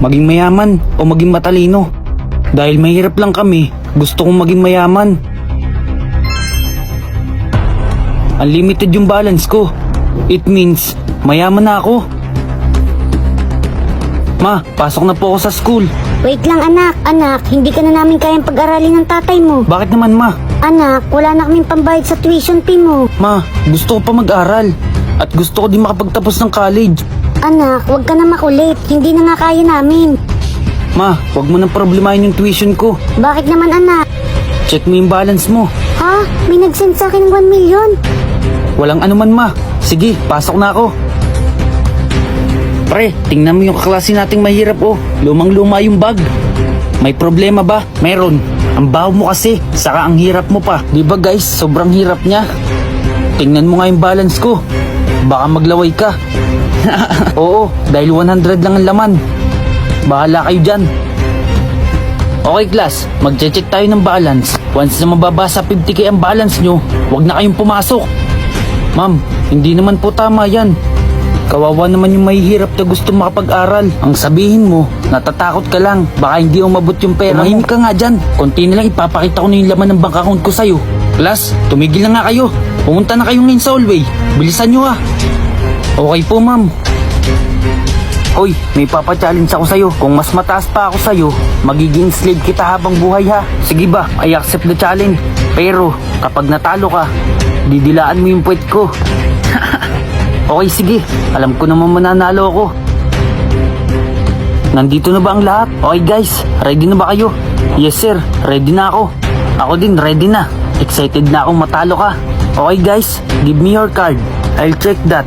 maging mayaman o maging matalino. Dahil mahirap lang kami, gusto kong maging mayaman. Unlimited yung balance ko. It means, mayaman na ako. Ma, pasok na po ako sa school. Wait lang anak, hindi ka na namin kayang pag-aralin ng tatay mo. Bakit naman ma? Anak, wala na kaming pambayad sa tuition fee mo. Ma, gusto ko pa mag-aral. At gusto ko din makapagtapos ng college. Anak, huwag ka na makulit, hindi na nga kaya namin. Ma, huwag mo nang problemahin yung tuition ko. Bakit naman anak? Check mo yung balance mo. Ha? May nag-send sa akin ng 1 million. Walang anuman ma. Sige, pasok na ako. Pre, tingnan mo yung kaklase nating mahirap oh. Lumang-luma yung bag. May problema ba? Meron. Ang baho mo kasi, saka ang hirap mo pa. Di ba guys, sobrang hirap niya. Tingnan mo nga yung balance ko. Baka maglaway ka. Oo, dahil 100 lang ang laman. Bahala kayo dyan. Okay class, magche-check tayo ng balance. Once na mababa sa 50k ang balance nyo, huwag na kayong pumasok. Ma'am, hindi naman po tama yan. Kawawa naman yung mahihirap na gusto makapag-aral. Ang sabihin mo, natatakot ka lang. Baka hindi umabot yung pera. Tumahimik ka nga dyan. Konti na lang ipapakita ko na yung laman ng bank account ko sa'yo. Class, tumigil na nga kayo. Pumunta na kayo ngayon sa hallway. Bilisan nyo ha. Okay po ma'am. Hoy, may papa-challenge ako sa'yo. Kung mas mataas pa ako sa'yo, magiging slave kita habang buhay ha. Sige ba, I accept the challenge. Pero, kapag natalo ka, didilaan mo yung puwet ko. Okay, sige. Alam ko naman mananalo ako. Nandito na ba ang lahat? Okay guys, ready na ba kayo? Yes sir, ready na ako. Ako din, ready na. Excited na akong matalo ka. Okay guys, give me your card. I'll check that.